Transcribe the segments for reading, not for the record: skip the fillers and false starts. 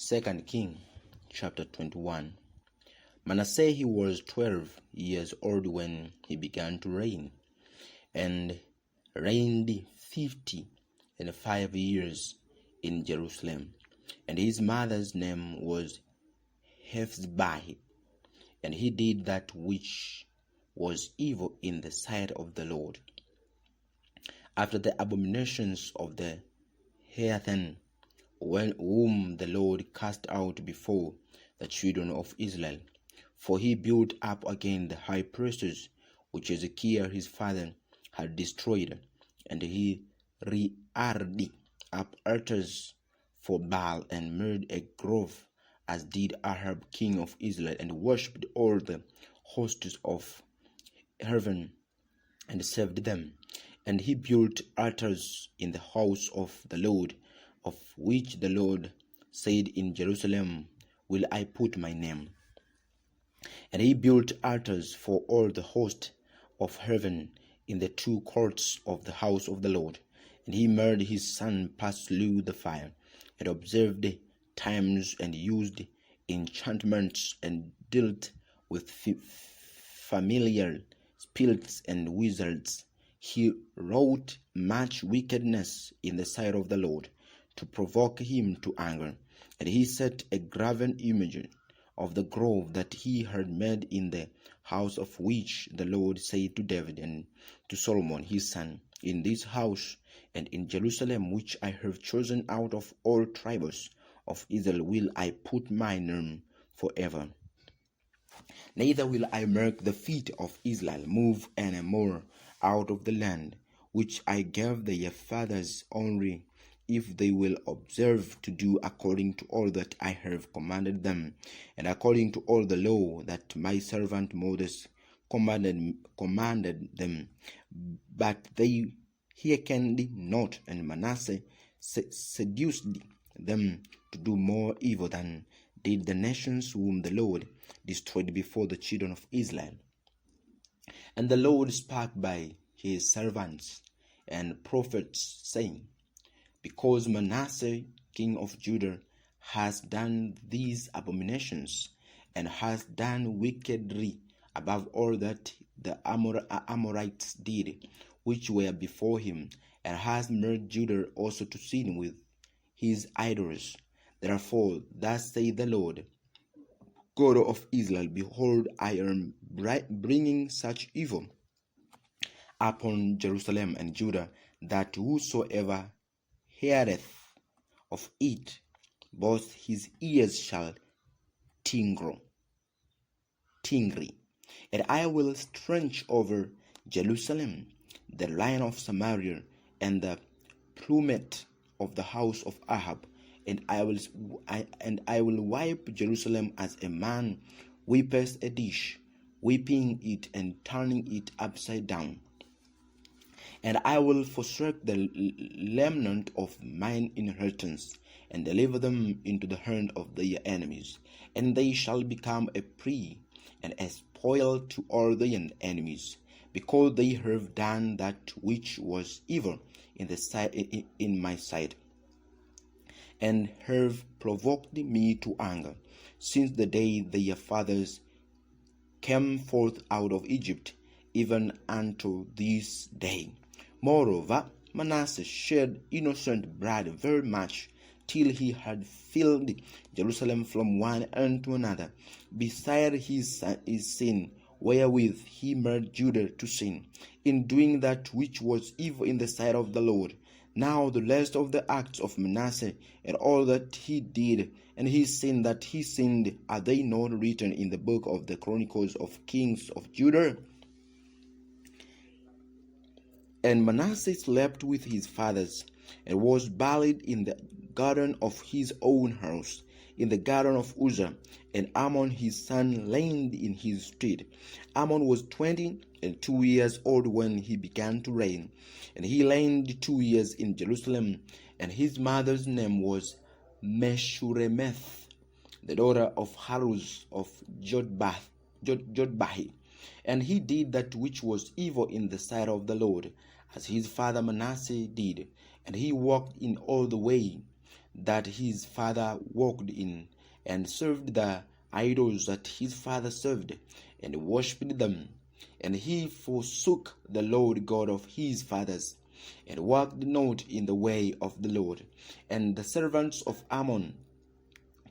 2 King chapter 21. Manasseh he was 12 years old when he began to reign, and reigned 55 years in Jerusalem. And his mother's name was Hephzibah, and he did that which was evil in the sight of the Lord, after the abominations of the heathen, whom the Lord cast out before the children of Israel. For he built up again the high places which Ezekiel his father had destroyed, and he reared up altars for Baal, and made a grove, as did Ahab king of Israel, and worshipped all the hosts of heaven, and served them. And he built altars in the house of the Lord, of which the Lord said, In Jerusalem will I put my name. And he built altars for all the host of heaven in the two courts of the house of the Lord. And he made his son pass through the fire, and observed times, and used enchantments, and dealt with familiar spirits and wizards. He wrought much wickedness in the sight of the Lord, to provoke him to anger. And he set a graven image of the grove that he had made in the house, of which the Lord said to David and to Solomon his son, In this house and in Jerusalem, which I have chosen out of all tribes of Israel, will I put my name forever. Neither will I make the feet of Israel move any more out of the land which I gave their fathers, only if they will observe to do according to all that I have commanded them, and according to all the law that my servant Moses commanded them. But they hearkened not, and Manasseh seduced them to do more evil than did the nations whom the Lord destroyed before the children of Israel. And the Lord spake by his servants and prophets, saying, Because Manasseh king of Judah has done these abominations, and has done wickedly above all that the Amorites did, which were before him, and has made Judah also to sin with his idols. Therefore, thus saith the Lord God of Israel, Behold, I am bringing such evil upon Jerusalem and Judah, that whosoever heareth of it, both his ears shall tingle. And I will stretch over Jerusalem the line of Samaria, and the plummet of the house of Ahab, and I will wipe Jerusalem as a man wipes a dish, whipping it and turning it upside down. And I will forsake the remnant of mine inheritance, and deliver them into the hand of their enemies, and they shall become a prey and a spoil to all their enemies, because they have done that which was evil in my sight, and have provoked me to anger, since the day their fathers came forth out of Egypt, even unto this day. Moreover, Manasseh shed innocent blood very much, till he had filled Jerusalem from one end to another, beside his sin, wherewith he made Judah to sin, in doing that which was evil in the sight of the Lord. Now the rest of the acts of Manasseh, and all that he did, and his sin that he sinned, are they not written in the book of the Chronicles of Kings of Judah? And Manasseh slept with his fathers, and was buried in the garden of his own house, in the garden of Uzzah, and Amon his son reigned in his stead. Amon was 22 years old when he began to reign, and he reigned 2 years in Jerusalem. And his mother's name was Meshuremeth, the daughter of Haruz of Jotbahi. And he did that which was evil in the sight of the Lord, as his father Manasseh did, and he walked in all the way that his father walked in, and served the idols that his father served, and worshipped them. And he forsook the Lord God of his fathers, and walked not in the way of the Lord. And the servants of Ammon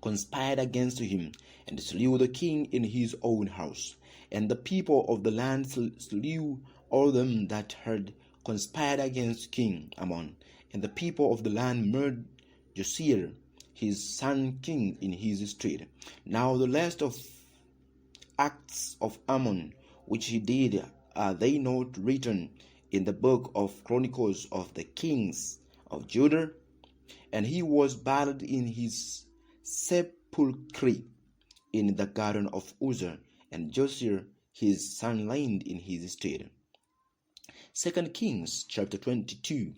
conspired against him, and slew the king in his own house. And the people of the land slew all them that had conspired against King Ammon. And the people of the land murdered Josiah his son king in his stead. Now the last of acts of Ammon which he did, are they not written in the book of Chronicles of the kings of Judah? And he was buried in his sepulchre in the garden of Uzzah, and Josiah his son reigned in his stead. 2 Kings chapter 22.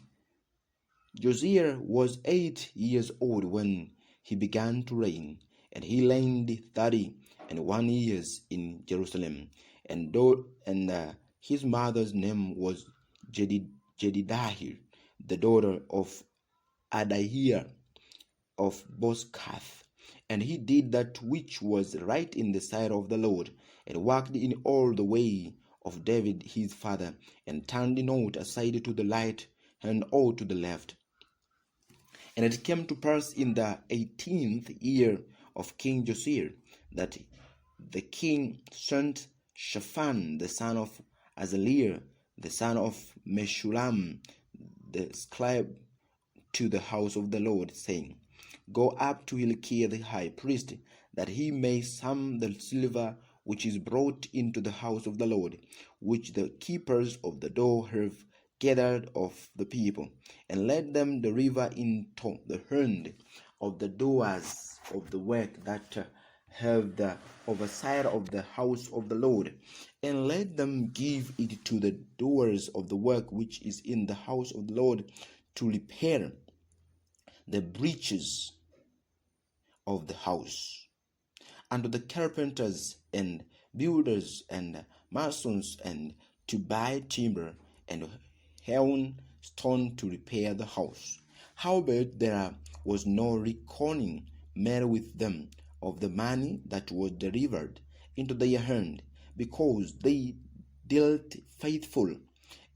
Josiah was 8 years old when he began to reign, and he reigned 31 years in Jerusalem. And his mother's name was Jedidiah, the daughter of Adaiah of Boscath. And he did that which was right in the sight of the Lord, and walked in all the way of David his father, and turned not aside to the right hand or to the left. And it came to pass in the 18th year of King Josiah that the king sent Shaphan the son of Azaliah, the son of Meshullam, the scribe, to the house of the Lord, saying, Go up to Hilkiah the high priest, that he may sum the silver which is brought into the house of the Lord, which the keepers of the door have gathered of the people, and let them deliver into the hand of the doers of the work that have the oversight of the house of the Lord, and let them give it to the doers of the work which is in the house of the Lord, to repair the breaches of the house, and to the carpenters and builders and masons, and to buy timber and hewn stone to repair the house. Howbeit there was no reckoning made with them of the money that was delivered into their hand, because they dealt faithful.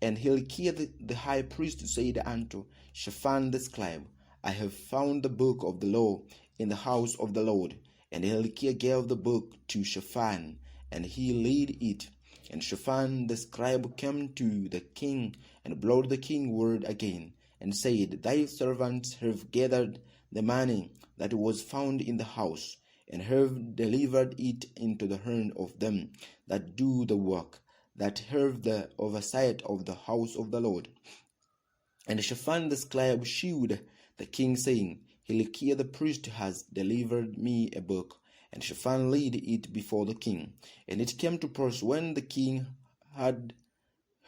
And Hilkiah the high priest said unto Shaphan the scribe, I have found the book of the law in the house of the Lord. And Hilkiah gave the book to Shaphan, and he laid it. And Shaphan the scribe came to the king, and brought the king word again, and said, Thy servants have gathered the money that was found in the house, and have delivered it into the hand of them that do the work, that have the oversight of the house of the Lord. And Shaphan the scribe shewed the king, saying, Hilkiah the priest has delivered me a book. And Shaphan laid it before the king. And it came to pass, when the king had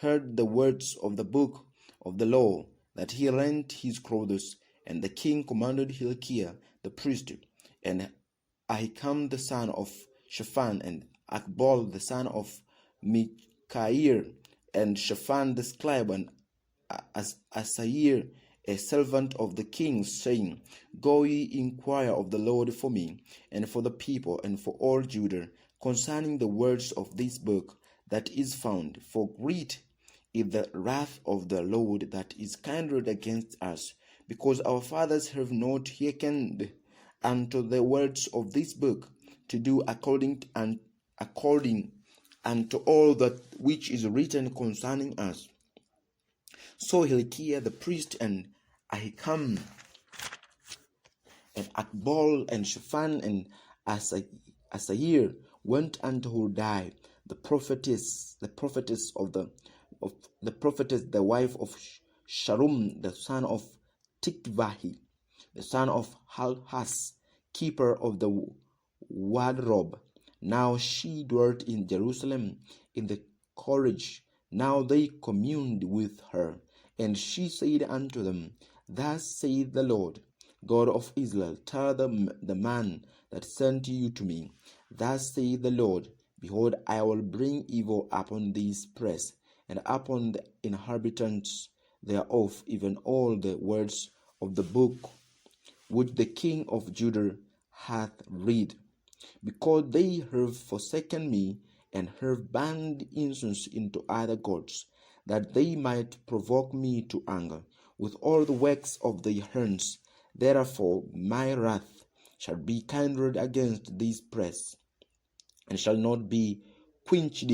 heard the words of the book of the law, that he rent his clothes. And the king commanded Hilkiah the priest, and Ahikam the son of Shaphan, and Akbol the son of Micaiah, and Shaphan the scribe, and Asair, a servant of the king, saying, Go ye inquire of the Lord for me, and for the people, and for all Judah, concerning the words of this book that is found. For great is the wrath of the Lord that is kindled against us, because our fathers have not hearkened unto the words of this book, to do according unto all that which is written concerning us. So Hilkiah the priest, and Ahikam, and Akbol, and Shaphan, and Asair went unto Huldah the prophetess, the wife of Shallum the son of Tikvahi, the son of Halhas, keeper of the wardrobe. Now she dwelt in Jerusalem in the courage. Now they communed with her, and she said unto them, Thus saith the Lord God of Israel, tell the man that sent you to me, Thus saith the Lord, Behold, I will bring evil upon this place, and upon the inhabitants thereof, even all the words of the book which the king of Judah hath read, because they have forsaken me, and have burned incense into other gods, that they might provoke me to anger with all the works of their hands. Therefore my wrath shall be kindled against this place, and shall not be quenched.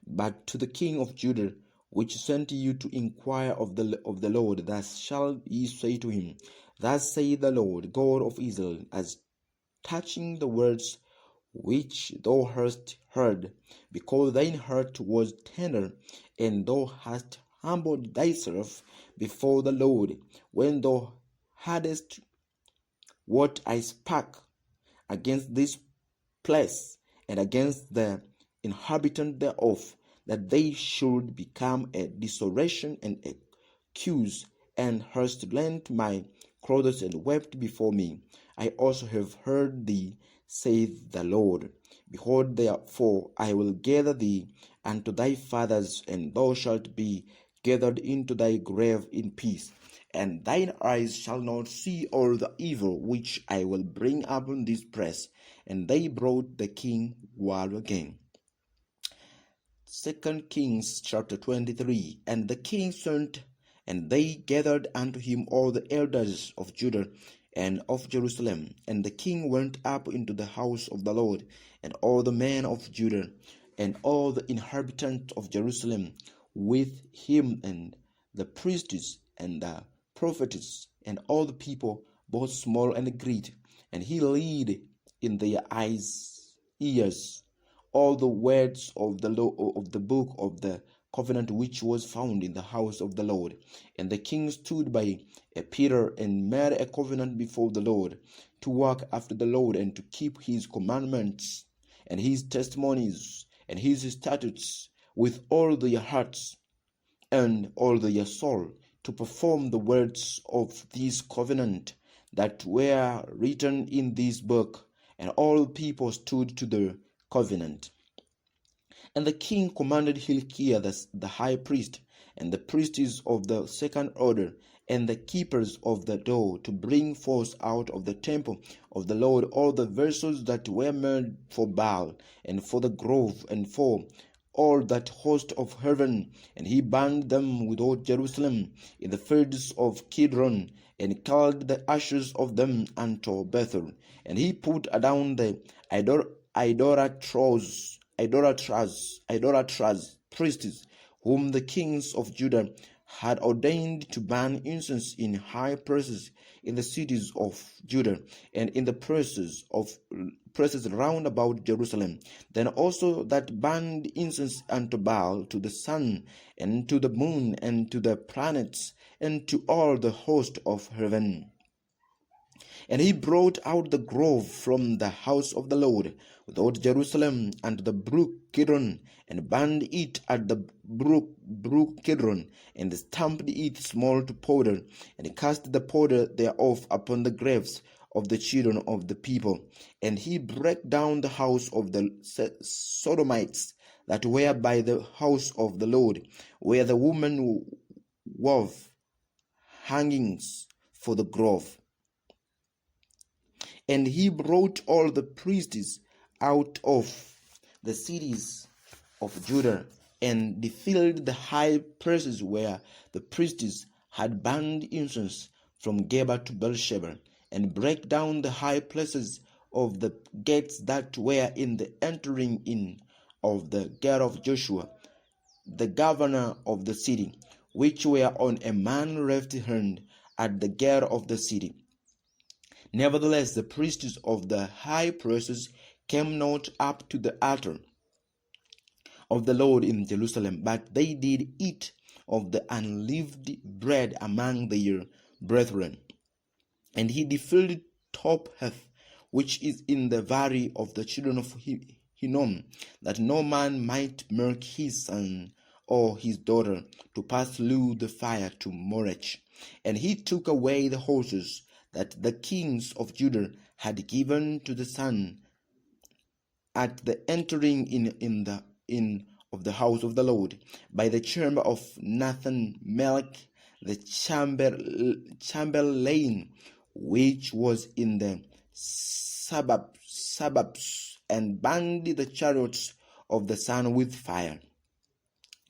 But to the king of Judah, which sent you to inquire of the Lord, thus shall ye say to him, Thus saith the Lord God of Israel, as touching the words which thou hast heard, because thine heart was tender, and thou hast humbled thyself before the Lord, when thou hadst what I spake against this place, and against the inhabitant thereof, that they should become a desolation and a curse, and hast rent my clothes and wept before me. I also have heard thee, saith the Lord. Behold, therefore I will gather thee unto thy fathers, and thou shalt be gathered into thy grave in peace, and thine eyes shall not see all the evil which I will bring upon this place. And they brought the king word again. 2 Kings chapter 23. And the king sent, and they gathered unto him all the elders of Judah and of Jerusalem. And the king went up into the house of the Lord, and all the men of Judah, and all the inhabitants of Jerusalem with him, and the priests, and the prophets, and all the people, both small and great. And he laid in their ears all the words of the law of the book of the covenant which was found in the house of the Lord. And the king stood by a pillar and made a covenant before the Lord, to walk after the Lord, and to keep his commandments and his testimonies and his statutes with all their hearts and all their soul, to perform the words of this covenant that were written in this book. And all people stood to the covenant. And the king commanded Hilkiah the high priest, and the priests of the second order, and the keepers of the door, to bring forth out of the temple of the Lord all the vessels that were made for Baal, and for the grove, and for all that host of heaven. And he burned them without Jerusalem in the fields of Kidron, and called the ashes of them unto Bethel. And he put down the idolatrous priests, whom the kings of Judah had ordained to burn incense in high places in the cities of Judah, and in the places round about Jerusalem. Then also that burned incense unto Baal, to the sun, and to the moon, and to the planets, and to all the host of heaven. And he brought out the grove from the house of the Lord without Jerusalem unto the brook Kidron, and burned it at the brook Kidron, and stamped it small to powder, and cast the powder thereof upon the graves of the children of the people. And he brake down the house of the Sodomites that were by the house of the Lord, where the woman wove hangings for the grove. And he brought all the priests out of the cities of Judah, and defiled the high places where the priests had burned incense, from Geba to Beersheba, and brake down the high places of the gates that were in the entering in of the gate of Joshua, the governor of the city, which were on a man's left hand at the gate of the city. Nevertheless, the priests of the high places came not up to the altar of the Lord in Jerusalem, but they did eat of the unleavened bread among their brethren. And he defiled Topheth, which is in the valley of the children of Hinnom, that no man might make his son or his daughter to pass through the fire to Morech. And he took away the horses that the kings of Judah had given to the sun at the entering in of the house of the Lord, by the chamber of Nathan Melech the chamberlain, which was in the suburbs, and burned the chariots of the sun with fire,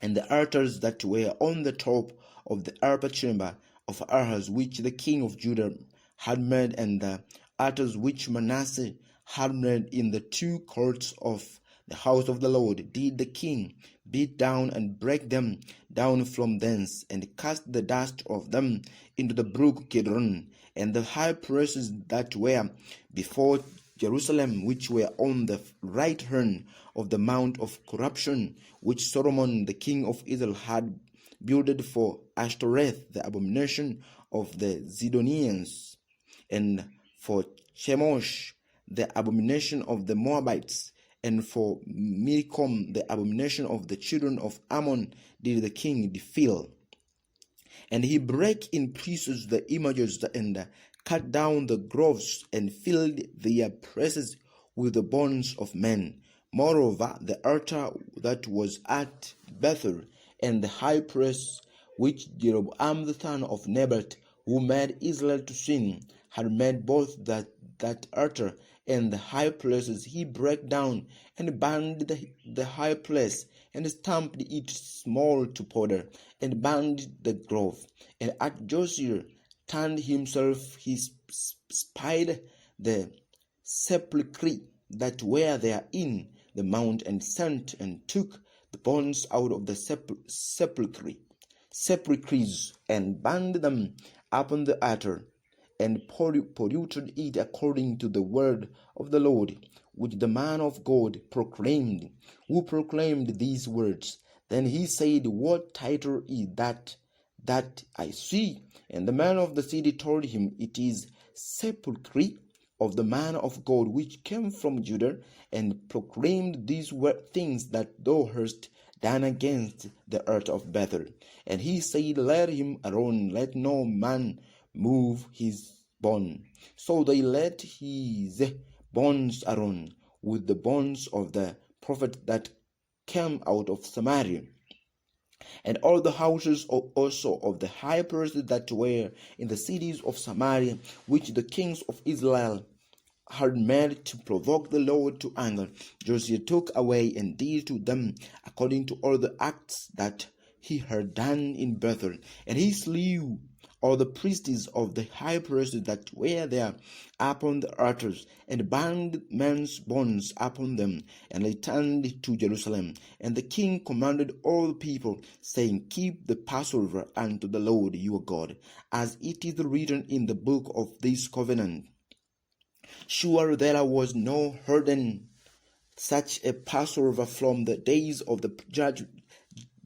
and the altars that were on the top of the upper chamber of Ahaz, which the king of Judah had made, and the altars which Manasseh had made in the two courts of the house of the Lord, did the king beat down and break them down from thence, and cast the dust of them into the brook Kidron. And the high places that were before Jerusalem, which were on the right hand of the mount of corruption, which Solomon the king of Israel had builded for Ashtoreth, the abomination of the Zidonians, and for Chemosh, the abomination of the Moabites, and for Milcom, the abomination of the children of Ammon, did the king defile. And he brake in pieces the images, and cut down the groves, and filled their places with the bones of men. Moreover, the altar that was at Bethel, and the high place which Jeroboam the son of Nebat, who made Israel to sin, had made, both that altar and the high places he brake down, and burned the high place, and stamped it small to powder, and burned the grove. And at Josiah turned himself, he spied the sepulchre that were there in the mount, and sent and took the bones out of the sepulchres, and burned them upon the altar, and polluted it according to the word of the Lord, which the man of God proclaimed, who proclaimed these words. Then he said, What title is that I see? And the man of the city told him, It is sepulchre of the man of God, which came from Judah, and proclaimed these things that thou hast done against the earth of Bethel. And he said, Let him alone, let no man move his bone. So they let his bones alone, with the bones of the prophet that came out of Samaria. And all the houses also of the high priests that were in the cities of Samaria, which the kings of Israel had made to provoke the Lord to anger, Josiah took away and did to them according to all the acts that he had done in Bethel. And he slew all the priests of the high priests that were there upon the altars, and burned men's bones upon them, and returned to Jerusalem. And the king commanded all the people, saying, Keep the Passover unto the Lord your God, as it is written in the book of this covenant. Sure, there was no heard such a Passover from the days of the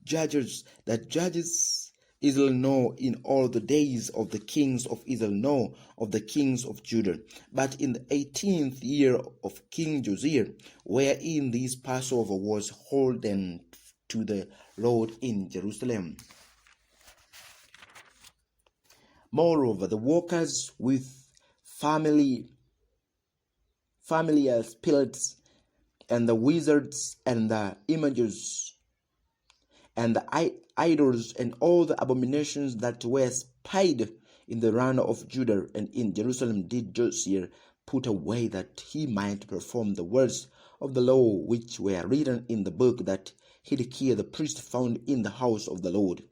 judges that judges Israel, know in all the days of the kings of Israel, know of the kings of Judah. But in the 18th year of King Josiah, wherein this Passover was holden to the Lord in Jerusalem. Moreover, the workers with familiar spirits, and the wizards, and the images, and the idols, and all the abominations that were spied in the land of Judah and in Jerusalem, did Josiah put away, that he might perform the words of the law which were written in the book that Hilkiah the priest found in the house of the Lord.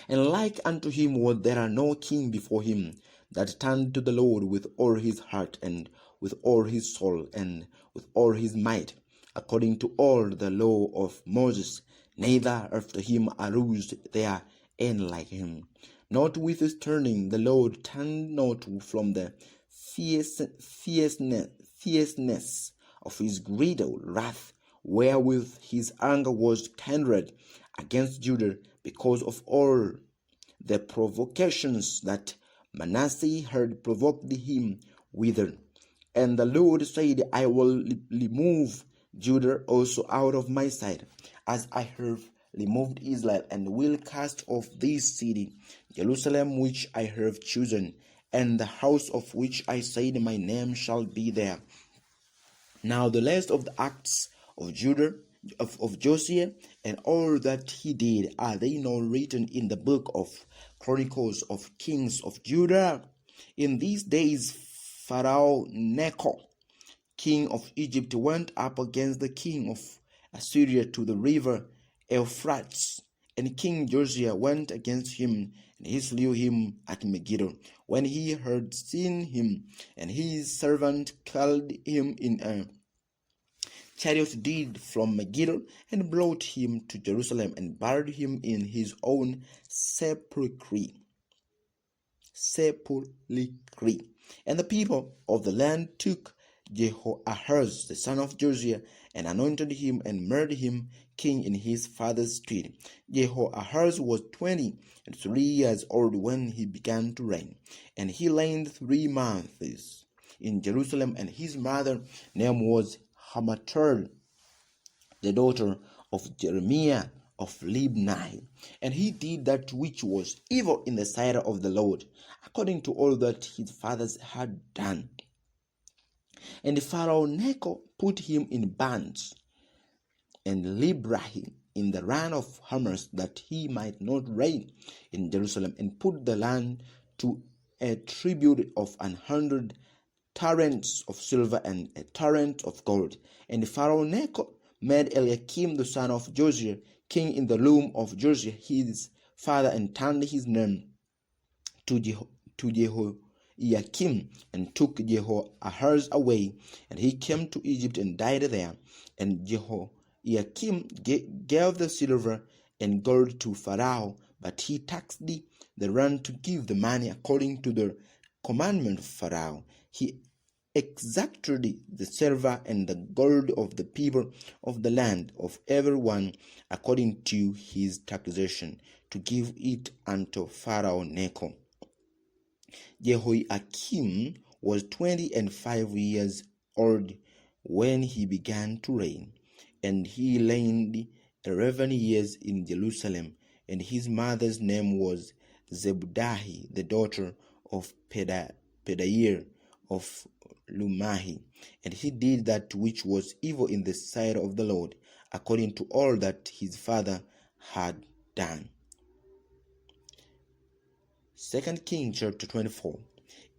And like unto him was there no king before him, that turned to the Lord with all his heart, and with all his soul, and with all his might, according to all the law of Moses. Neither after him arose there any like him. Notwithstanding, the Lord turned not from the fierceness of his great wrath, wherewith his anger was kindled against Judah, because of all the provocations that Manasseh had provoked him with. And the Lord said, I will remove Judah also out of my sight, as I have removed Israel, and will cast off this city, Jerusalem, which I have chosen, and the house of which I said my name shall be there. Now the rest of the acts of Judah, of Josiah, and all that he did, are they not written in the book of Chronicles of Kings of Judah? In these days Pharaoh Necho, king of Egypt, went up against the king of Assyria to the river Euphrates, and King Josiah went against him, and he slew him at Megiddo. When he had seen him, and his servant carried him in a chariot did from Megiddo, and brought him to Jerusalem, and buried him in his own sepulchre. And the people of the land took Jehoahaz the son of Josiah, and anointed him, and made him king in his father's stead. Jehoahaz was 23 years old when he began to reign, and he reigned 3 months in Jerusalem. And his mother's name was Hamutal, the daughter of Jeremiah of Libnah. And he did that which was evil in the sight of the Lord, according to all that his fathers had done. And Pharaoh Necho put him in bands, and liberated in the land of Hamas, that he might not reign in Jerusalem, and put the land to a tribute of 100 talents of silver and a talent of gold. And Pharaoh Necho made Eliakim the son of Josiah king in the room of Josiah his father, and turned his name to Jehoiakim, and took Jehoahaz away, and he came to Egypt and died there. And Jehoiakim gave the silver and gold to Pharaoh, but he taxed the land to give the money according to the commandment of Pharaoh. He exacted the silver and the gold of the people of the land, of every one according to his taxation, to give it unto Pharaoh Necho. Jehoiakim was 25 years old when he began to reign, and he reigned 11 years in Jerusalem. And his mother's name was Zebudah, the daughter of Pedaiah of Lumahi. And he did that which was evil in the sight of the Lord, according to all that his father had done. 2 Kings chapter 24.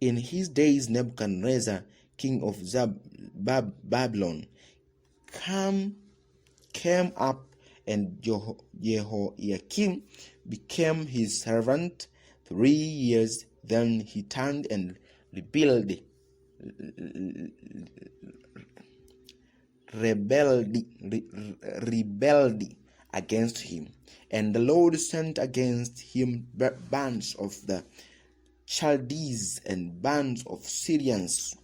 In his days Nebuchadnezzar, king of Babylon, came up, and Jehoiakim became his servant 3 years. Then he turned and rebelled against him, and the Lord sent against him bands of the Chaldees, and bands of Syrians,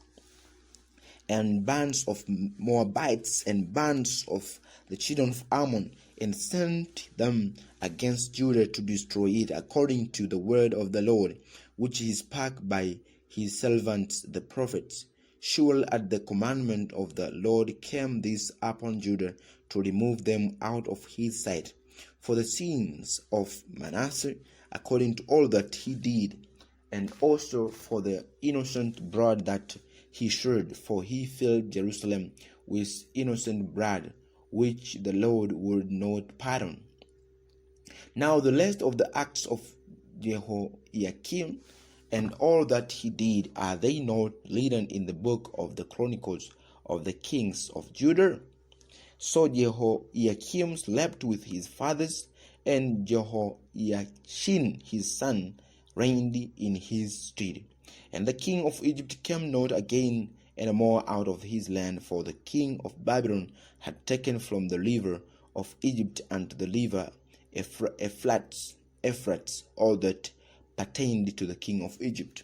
and bands of Moabites, and bands of the children of Ammon, and sent them against Judah to destroy it, according to the word of the Lord, which he spake by his servants the prophets. Surely at the commandment of the Lord came this upon Judah, to remove them out of his sight, for the sins of Manasseh, according to all that he did, and also for the innocent blood that he shed, for he filled Jerusalem with innocent blood, which the Lord would not pardon. Now the rest of the acts of Jehoiakim, and all that he did, are they not written in the book of the Chronicles of the kings of Judah? So Jehoiakim slept with his fathers, and Jehoiachin his son reigned in his stead. And the king of Egypt came not again any more out of his land, for the king of Babylon had taken from the river of Egypt unto the river Euphrates all that pertained to the king of Egypt.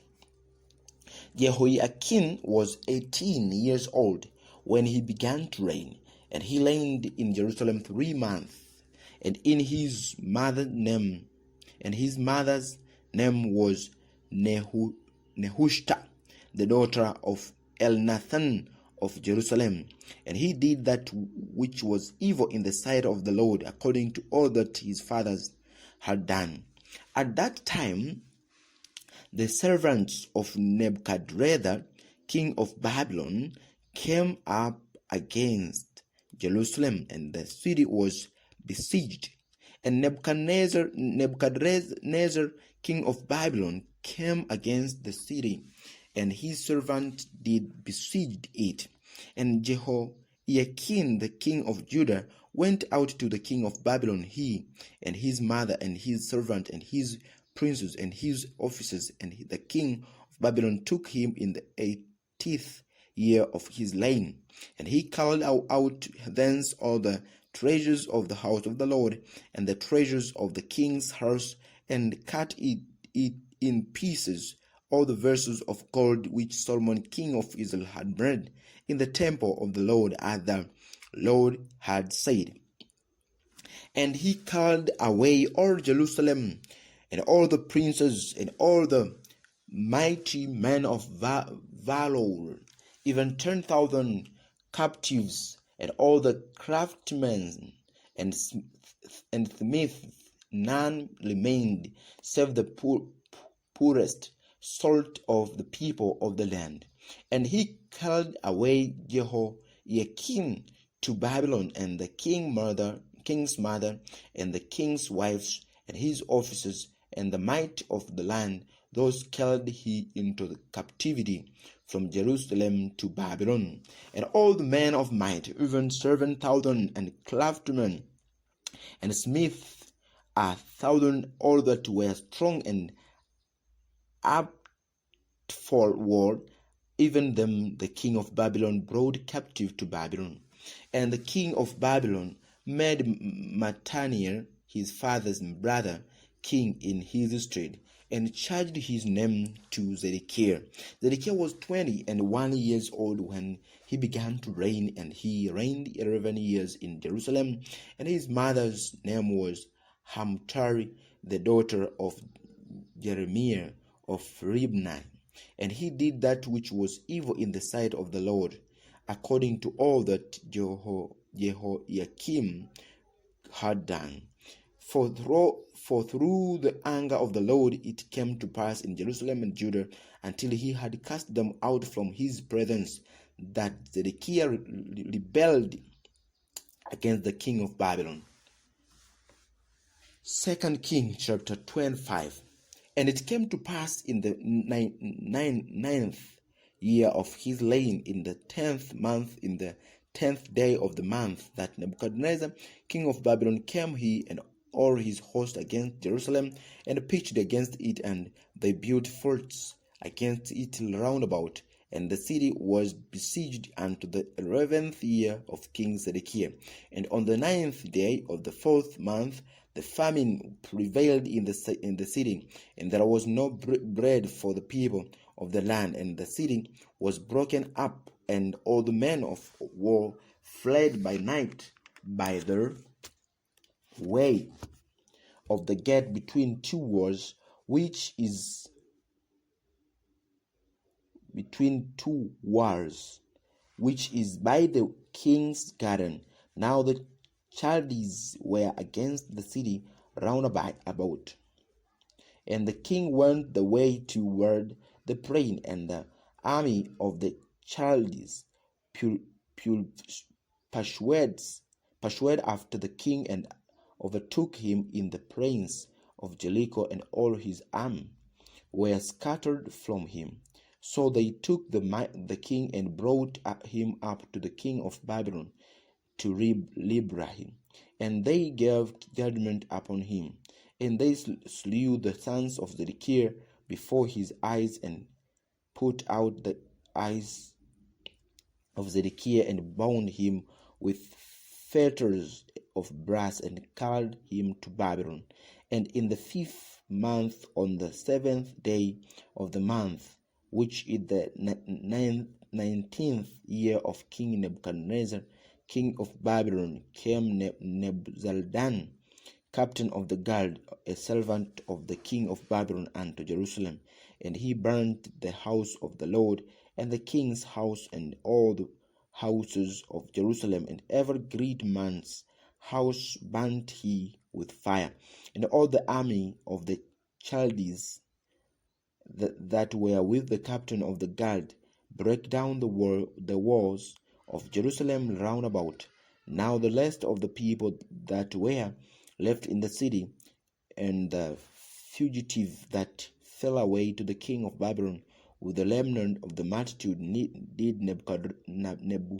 Jehoiakim was 18 years old when he began to reign, and he reigned in Jerusalem 3 months. And his mother's name was Nehushta, the daughter of Elnathan of Jerusalem. And he did that which was evil in the sight of the Lord, according to all that his fathers had done. At that time, the servants of Nebuchadnezzar, king of Babylon, came up against Jerusalem, and the city was besieged. And Nebuchadnezzar king of Babylon, came against the city, and his servant did besiege it. And Jehoiakim the king of Judah went out to the king of Babylon, he and his mother and his servant and his princes and his officers. And the king of Babylon took him in the 80th year of his reign. And he called out thence all the treasures of the house of the Lord and the treasures of the king's house, and cut it in pieces, all the vessels of gold which Solomon king of Israel had made in the temple of the Lord, as the Lord had said. And he called away all Jerusalem, and all the princes, and all the mighty men of valor, even 10,000 captives, and all the craftsmen and smiths. None remained save the poorest sort of the people of the land. And he called away Jehoiakim to Babylon, and the king's mother, and the king's wives, and his officers, and the might of the land. Those carried he into the captivity from Jerusalem to Babylon. And all the men of might, even 7,000, and craftsmen and smiths, 1,000, all that were strong and apt for war, even them the king of Babylon brought captive to Babylon. And the king of Babylon made Mattaniel, his father's brother, king in his stead, and changed his name to Zedekiah. Zedekiah was 21 years old when he began to reign, and he reigned 11 years in Jerusalem. And his mother's name was Hamtari, the daughter of Jeremiah of Ribnah. And he did that which was evil in the sight of the Lord, according to all that Jehoiakim had done. For through the anger of the Lord it came to pass in Jerusalem and Judah, until he had cast them out from his presence, that Zedekiah rebelled against the king of Babylon. 2 Kings chapter 25. And it came to pass in the ninth year of his reign, in the 10th month, in the 10th day of the month, that Nebuchadnezzar king of Babylon came, he and all his host, against Jerusalem, and pitched against it, and they built forts against it round about. And the city was besieged unto the 11th year of King Zedekiah. And on the 9th day of the 4th month, the famine prevailed in the city, and there was no bread for the people of the land, and the city was broken up, and all the men of war fled by night by the way of the gate between two walls, which is by the king's garden. Now the Chaldees were against the city round about. And the king went the way toward the plain, and the army of the Chaldees pursued after the king, and overtook him in the plains of Jericho, and all his army were scattered from him. So they took the king and brought him up to the king of Babylon, to Libnah, and they gave judgment upon him. And they slew the sons of Zedekiah before his eyes, and put out the eyes of Zedekiah, and bound him with fetters of brass, and carried him to Babylon. And in the 5th month, on the 7th day of the month, which is the 19th year of King Nebuchadnezzar, king of Babylon, came Nebuzaradan, captain of the guard, a servant of the king of Babylon, unto Jerusalem. And he burnt the house of the Lord, and the king's house, and all the houses of Jerusalem, and every great man's house burnt he with fire. And all the army of the Chaldees that were with the captain of the guard brake down the walls of Jerusalem round about. Now the rest of the people that were left in the city, and the fugitive that fell away to the king of Babylon with the remnant of the multitude, did Nebuzaradan,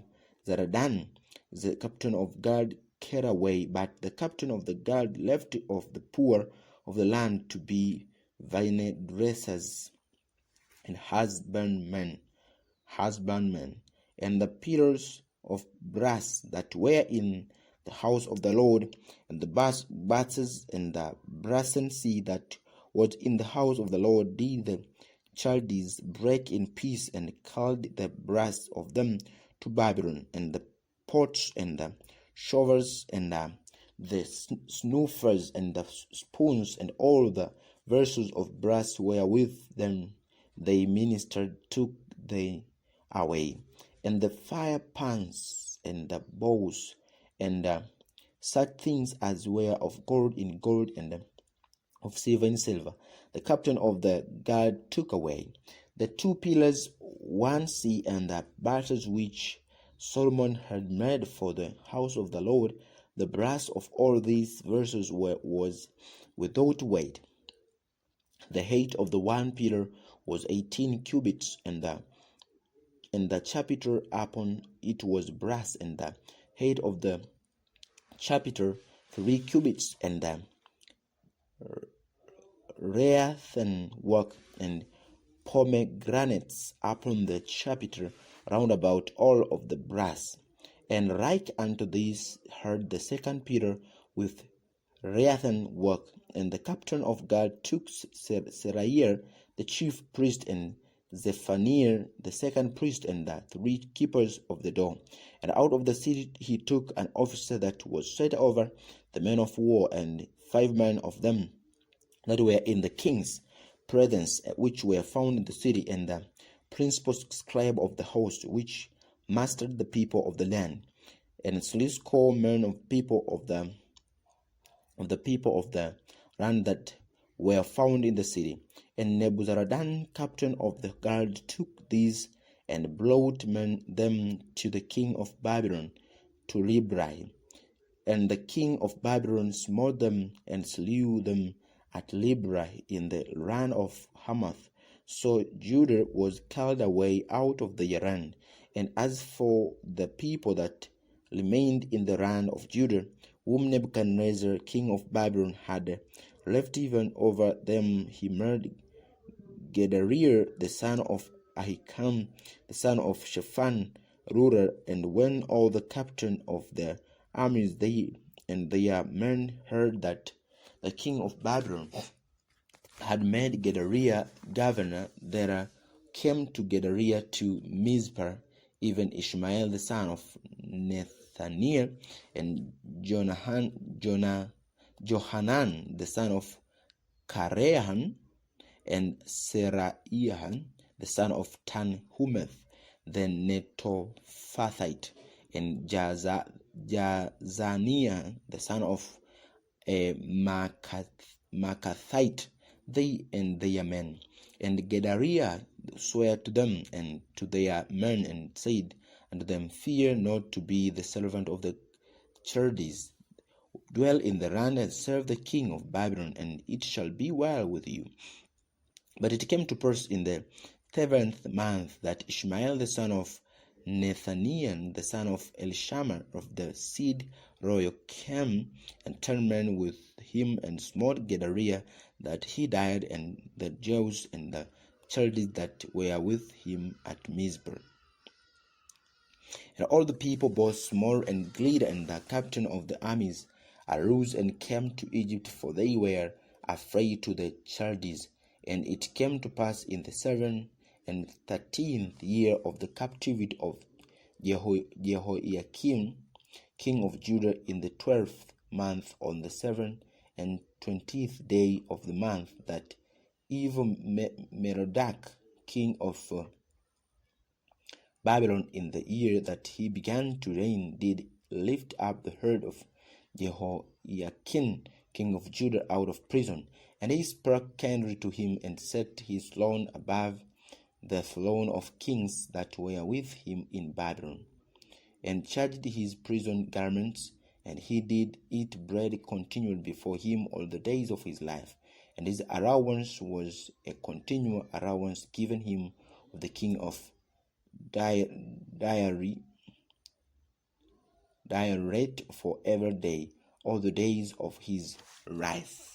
the captain of guard, carry away. But the captain of the guard left of the poor of the land to be vineyard dressers and husbandmen, and the pillars of brass that were in the house of the Lord, and the bases and the brazen sea that was in the house of the Lord, did the Chaldees break in peace, and carried the brass of them to Babylon, and the pots and the shovels and the snuffers and the spoons and all the vessels of brass wherewith them they ministered took they away, and the fire pans and the bowls and such things as were of gold in gold and of silver in silver, the captain of the guard took away. The two pillars, one sea, and the battles which Solomon had made for the house of the Lord, the brass of all these vessels was without weight. The height of the one pillar was 18 cubits, and the chapiter upon it was brass, and the height of the chapiter 3 cubits, and the wreathen work and pomegranates upon the chapiter round about all of the brass. And like unto this heard the second pillar with wreathen work. And the captain of guard took Seraiah the chief priest, and Zephaniah the second priest, and the three keepers of the door. And out of the city he took an officer that was set over the men of war, and 5 men of them that were in the king's presence, which were found in the city, and the principal scribe of the host, which mastered the people of the land, and 60 men of people of the people of the land that were found in the city. And Nebuzaradan, captain of the guard, took these and brought them to the king of Babylon, to Libri. And the king of Babylon smote them and slew them at Libri in the land of Hamath. So Judah was carried away out of the land. And as for the people that remained in the land of Judah, whom Nebuchadnezzar king of Babylon had left even over them, he made Gedaliah the son of Ahikam, the son of Shaphan, ruler. And when all the captain of the armies they and their men heard that the king of Babylon had made Gedaliah governor, there came to Gedaliah to Mizpah even Ishmael the son of Nethaniah, and Johanan the son of Karehan, and Seraiah the son of Tanhumeth the Netophathite, and Jazaniah the son of Makathite, they and their men. And Gedaliah swore to them and to their men, and said unto them, Fear not to be the servant of the Chaldees. Dwell in the land and serve the king of Babylon, and it shall be well with you. But it came to pass in the 7th month that Ishmael the son of Nethaniah the son of Elishama of the seed royal came and turned men with him and smote Gedaliah, that he died, and the Jews and the Chaldees that were with him at Mizpah. And all the people, both small and great, and the captain of the armies, arose and came to Egypt, for they were afraid to the Chaldees. And it came to pass in the 7th and 13th year of the captivity of Jehoiakim, king of Judah, in the 12th month, on the 7th and 20th day of the month, that Merodach, king of Babylon, in the year that he began to reign, did lift up the head of Jehoiakim, king of Judah, out of prison. And he spake kindly to him, and set his throne above the throne of kings that were with him in Babylon, and charged his prison garments, and he did eat bread continually before him all the days of his life. and his allowance was a continual allowance given him of the king of diary for every day, all the days of his life.